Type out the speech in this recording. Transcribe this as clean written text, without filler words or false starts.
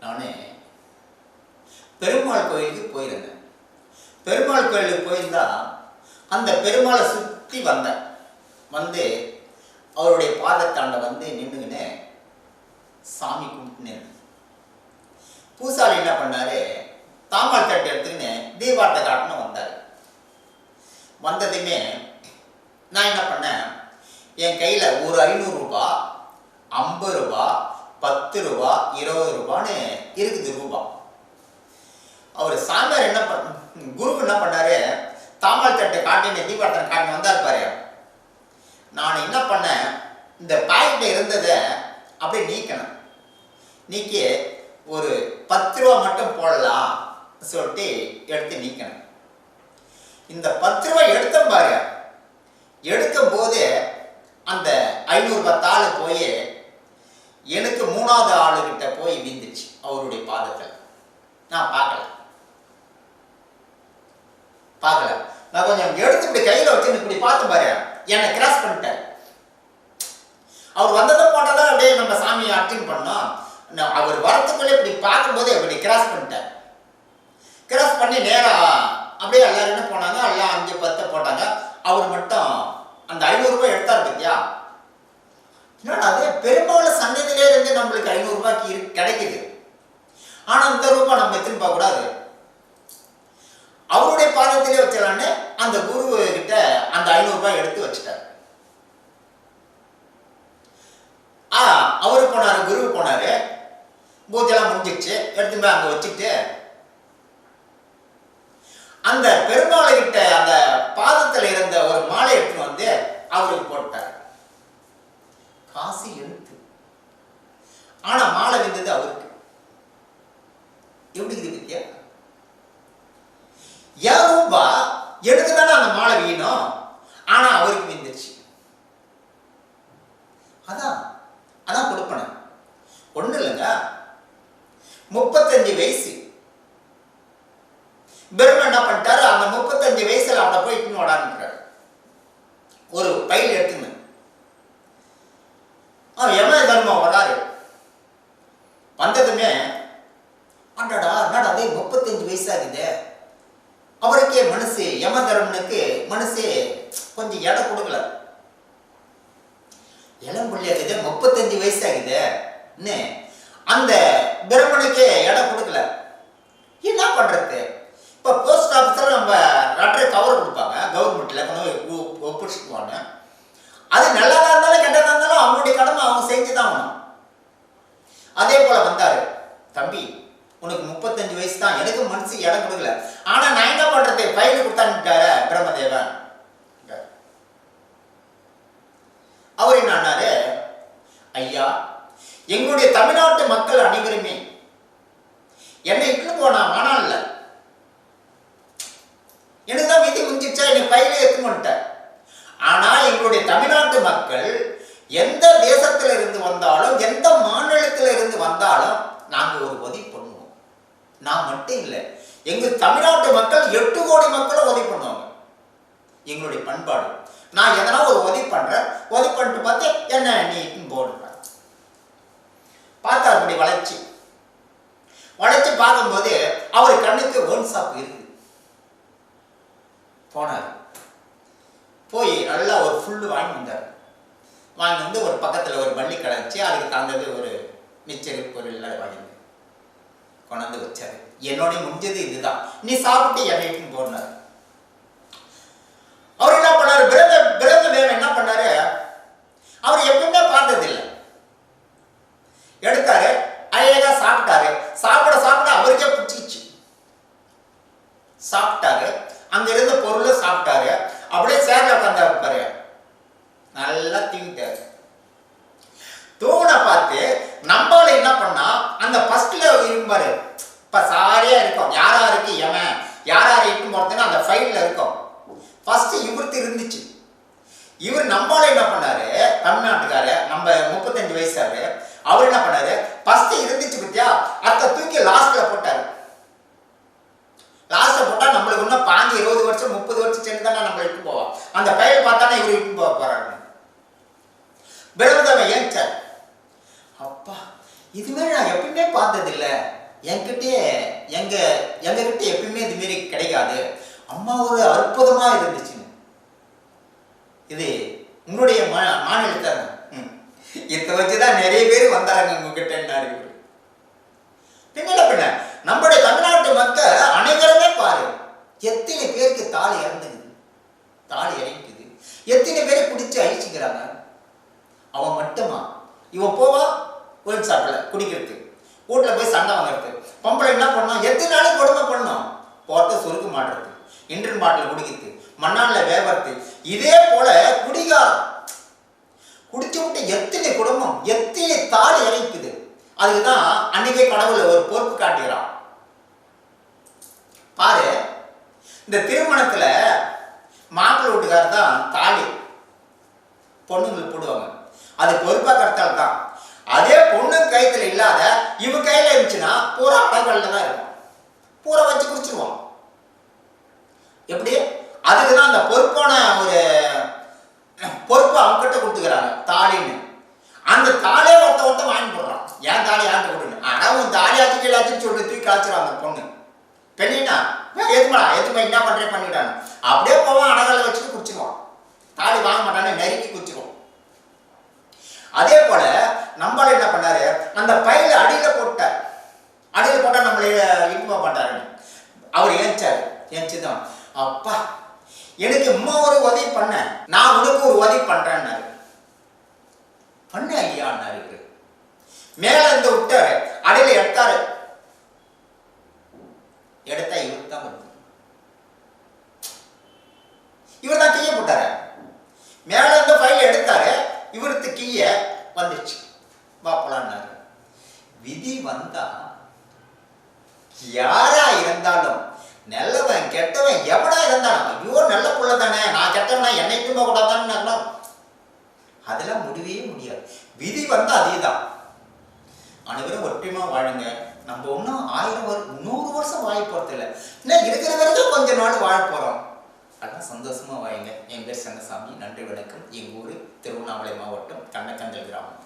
நான் பெருமாள் கோயிலுக்கு போயிருந்தேன். பெருமாள் கோயிலுக்கு போயிருந்தா அந்த பெருமாளை சுற்றி வந்தேன். வந்து அவருடைய பாதத்தாண்ட வந்து நின்றுக்கின்னு சாமி கும்பிட்டுன்னு. பூசாரி என்ன பண்ணாரு, தாம்பாள் தட்டு எடுத்துக்கின்னு தீபார்த்தை காட்டணும் வந்தார். வந்ததுமே நான் என்ன பண்ணேன், என் கையில் ஒரு 500 ரூபா, 50 ரூபா, 10 ரூபா, 20 ரூபான்னு இருக்குது ரூபா. அவர் சாமியார் என்ன குரு என்ன பண்ணாரு, தாம்பாள் தட்டை காட்டின்னு தீபார்த்தை காட்டின்னு வந்தார் பாரு. நான் என்ன பண்ணேன், இந்த பாக்கெட்டில் இருந்ததை அப்படியே நீக்கணும். நீக்கி ஒரு 10 ரூபா மட்டும் போடலாம் சொல்லிட்டு எடுத்து நீக்கணும். இந்த 10 ரூபாய் எடுத்தோம் பாரு, எடுக்கும் போது அந்த 500 ரூபாய் தாள் போய் எனக்கு 3வது ஆளுகிட்ட போய் விந்துச்சு அவருடைய பாதத்தில். நான் பார்க்கல. நான் கொஞ்சம் எடுத்து இப்படி கையில் வச்சு இப்படி பார்த்து பாரு, என்னை கிராஸ் பண்ணிட்டார். அவர் வந்ததை போட்டதான் அப்படியே நம்ம சாமியை அட்டெண்ட் பண்ணோம். அவர் வரத்துக்குள்ளே இப்படி பார்க்கும்போது இப்படி கிராஸ் பண்ணிட்டார். கிராஸ் பண்ணி நேராக அப்படியே எல்லாரும் என்ன போனாங்க, எல்லாம் 5 10 போட்டாங்க. அவர் மட்டும் அந்த 500 ரூபாய் எடுத்தார் பத்தியா. என்னடா அது, பெரும்பாலும் சன்னதியிலே இருந்து நம்மளுக்கு 500 ரூபாய்க்கு கிடைக்குது. ஆனால் இந்த ரூபாய் நம்ம திரும்ப பார்க்கக்கூடாது, அவருடைய பாதத்திலே வச்சலான்னு அந்த குரு கிட்ட அந்த 500 ரூபாய் எடுத்து வச்சுட்டார். அவரு போனாரு, குரு போனாரு, பூஜைலாம் முடிஞ்சிடுச்சு. எடுத்து போய் அங்கே வச்சுட்டு அந்த பெருமாளை கிட்ட அந்த பாதத்தில் இருந்த ஒரு மாலை எடுத்துன்னு வந்து அவருக்கு போட்டார். காசு எழுத்து, ஆனா மாலை விந்தது அவருக்கு. எப்படி இருக்குது பத்தியா? ஏன் ரூபா எடுத்துதானே அந்த மாலை வீணும், ஆனா அவருக்கு விந்துச்சு. அதான் கொடுப்பன. ஒண்ணு இல்லைங்க, 35 வயசு பெருமை என்ன பண்ணிட்டாரு, அந்த 35 வயசுல அவனை போய் இட்டுன்னு ஓடான்றாரு. ஒரு பையில் எடுத்துன்னு யம தர்மம் வராரு. வந்ததுமே அண்டடா என்னடா அதே 35 வயசாகுது. அவருக்கே மனசு, யம தர்மனுக்கு மனசு கொஞ்சம் இடம் கொடுக்கல. இளம் பிள்ளையாகுது, 35 வயசாகுது, அந்த பிரம்மனுக்கே இடம் கொடுக்கல. என்ன பண்றது? இப்போ போஸ்ட் ஆஃபீஸில் நம்ம லெட்டர் கவர் கொடுப்பாங்க, கவர்மெண்ட்ல ஒப்பிச்சுக்குவாங்க. அது நல்லதா இருந்தாலும் கெட்டதா இருந்தாலும் அவங்களுடைய கடமை அவங்க செஞ்சுதான் ஆகணும். அதே போல வந்தாரு, தம்பி உனக்கு 35 வயசு தான், எனக்கு மனசு இடம் கொடுக்கல, ஆனா நான் என்ன பண்றது, ஃபைல் கொடுத்தான்ட்டாரு பிரம்மதேவன். அவர் என்னாரு, ஐயா எங்களுடைய தமிழ்நாட்டு மக்கள் அனைவருமே என்னை இட்டு போனா மானா இல்ல, எனக்குதான் விதி முடிஞ்சிச்சா, என்னை பயில எடுத்துட்டேன். ஆனா எங்களுடைய தமிழ்நாட்டு மக்கள் எந்த தேசத்துல இருந்து வந்தாலும், எந்த மாநிலத்துல இருந்து வந்தாலும் நாங்க ஒரு உதவி பண்ணுவோம். நான் மட்டும் இல்லை, எங்க தமிழ்நாட்டு மக்கள் 8 கோடி மக்களும் உதவி பண்ணுவாங்க. எங்களுடைய பண்பாடு. நான் எதனா ஒரு உதவி பண்றேன், உதவி பண்ணிட்டு பார்த்து என்ன நீ போடுற பார்த்தா அப்படி வளைச்சு பார்க்கும்போது அவர் கண்ணுக்கு ஒன் ஷாப் இருக்கு. போனார், போய் நல்லா ஒரு ஃபுல்லு வாங்கி வந்தார். வாங்கி வந்து ஒரு பக்கத்தில் ஒரு பள்ளி கடைச்சி அதுக்கு தந்தது ஒரு மிச்சரு பொருள் வாங்கி கொண்டாந்து வச்சாரு. என்னோட முடிஞ்சது இதுதான், நீ சாப்பிட்டு என்னைக்கு போனார். அவர் என்ன பண்ணாரு, பிரம்மதேவன் என்ன பண்ணாரு, அவர் எப்பவுமே பார்த்ததில்லை. எடுத்தாரு, அழகா சாப்பிட்டாரு. சாப்பிட அவருக்கே பிடிச்சிச்சு. சாப்பிட்டாரு, அங்க இருந்த பொருளை சாப்பிட்டாரு. அப்படியே சேர்ல உட்கார்ந்து பாரு, நல்லா தூங்கிட்டாரு. தூங்கின பார்த்து நம்மள என்ன பண்ணா, அந்த ஃபர்ஸ்ட்ல இருக்கும்பாரு, இப்ப சாரியா இருக்கும், யாராருக்கு எவன் யாராரு இட்டு போறதுன்னு அந்த ஃபைல்ல இருக்கும். ஃபர்ஸ்ட் இவருக்கு இருந்துச்சு. இவர் நம்மள என்ன பண்ணாரு, தமிழ்நாட்டுக்காரு, நம்ம 35 வயசாரு, அவர் என்ன பண்ணாரு, ஃபர்ஸ்ட் இருந்துச்சு பத்தியா, அத தூக்கி லாஸ்ட்ல போட்டாரு. லாஸ்ட்ல போட்டா நம்மளுக்கு இன்னும் 5 20 வருஷம் 30 வருஷம் சேர்ந்து தானே நம்ம இட்டு போவோம். அந்த ஃபைல் பார்த்தானே இவர் இட்டு போக போறாரு. பிரம்மதேவன் ஏன்ச்சார், அப்பா இதுவே நான் எப்பவுமே பார்த்தது இல்லை. என்கிட்டயே எங்க எங்ககிட்ட எப்பயுமே இது மாரி கிடைக்காது. அம்மா ஒரு அற்புதமா இருந்துச்சுன்னு. இது உங்களுடைய மாநிலத்தாங்க. இதை வச்சுதான் நிறைய பேர் வந்தாங்க உங்ககிட்ட. பின்ன நம்முடைய தமிழ்நாட்டு மக்கள் அனைவருமே பாரு, எத்தனை பேருக்கு தாலி இறந்துக்குது, தாலி இறங்கிக்குது, எத்தனை பேரை பிடிச்சி அழிச்சுக்கிறாங்க. அவன் மட்டுமா? இவன் போவா ஒயின் ஷாப்ல குடிக்கிறது, வீட்டில் போய் சண்டை வாங்கிறது. பொம்பளை என்ன பண்ணோம், எத்தனை நாளைக்கு கொடுமை பண்ணோம், போட்ட சுருக்கு மாட்டுறது, இன்டர்ன் பாட்டில் குடிக்கிறது, மண்ணானில் வேவறது. இதே போல குடிகாரம் குடிச்சு விட்டு எத்தனை குடும்பம், எத்தனை தாலி இறங்கிக்குது. அதுக்குதான் அன்னைக்கே கடவுள் ஒரு பொறுப்பு காட்டுகிறான். பாரு, இந்த திருமணத்துல மாப்பிள்ளை வீட்டுக்காரர் தான் தாலி பொண்ணுங்களுக்கு போடுவாங்க. அது பொறுப்பா கருத்தால் தான். அதே பொண்ணு கைத்துல இல்லாத இவ கையில இருந்துச்சுன்னா பூரா அடங்கல்ல தான் இருக்கும், பூரா வச்சு குடிச்சிருவான். எப்படி? அதுக்குதான் அந்த பொறுப்பான ஒரு பொறுப்பு அவங்க கிட்ட கொடுத்துக்கிறாங்க தாலின்னு. அந்த தாலியை ஒருத்த வாங்கி போடுறான். ஏன் தாலி ஆண்டு கொடுன்னு, ஆனா உன் தாலி ஆச்சு எல்லாத்தையும் சொல்லி தூக்கி கழிச்சிடும் அந்த பொண்ணு. பெண்ணினா எதுமா என்ன பண்றேன் பண்ணிட்டாங்க, அப்படியே போவான், அடகால வச்சுட்டு குடிச்சிருவான். தாலி வாங்க மாட்டானே, நெருக்கி குடிச்சிருவான். அதே போல நம்மள என்ன பண்ணாரு, அந்த பையில அடியில போட்டா நம்மள இன்பமா பண்றாரு. அவர் ஏஞ்சுதான் அப்பா எனக்கு அம்மா ஒரு உதவி பண்ண, நான் உனக்கு ஒரு உதவி பண்றேன்னாரு. பண்ண ஐயான்னாரு. மேல இருந்து விட்டாரு, அடியில எடுத்தாரு. எடுத்தா இவருக்கு தான் வருது. இவர் தான் கீழே போட்டாரு. மேல இருந்து ஃபைல் எடுத்தாரு, இவருக்கு கீழே வந்துச்சு. வாப்பலான்னாரு. விதி வந்தா யாரா இருந்தாலும், நல்லவன் கெட்டவன் எவனா இருந்தாலும், ஐயோ நல்ல புள்ள தானே, நான் கெட்டவனா என்னை திரும்ப கூடாதான்னு அதெல்லாம் முடியவே முடியாது. விதி வந்தா அதே தான். அனைவரும் ஒற்றுமா வாழுங்க. நம்ம ஒன்றும் 100 வருஷம் வாழ போறது இல்லை, இன்னும் இருக்கிற வரைக்கும் கொஞ்ச நாள் வாழ போறோம். அதான் சந்தோஷமா வாழுங்க. என் பேர் சங்கசாமி. நன்றி, வணக்கம். எங்கள் ஊர் திருவண்ணாமலை மாவட்டம் கண்ணக்கஞ்சல் கிராமம்.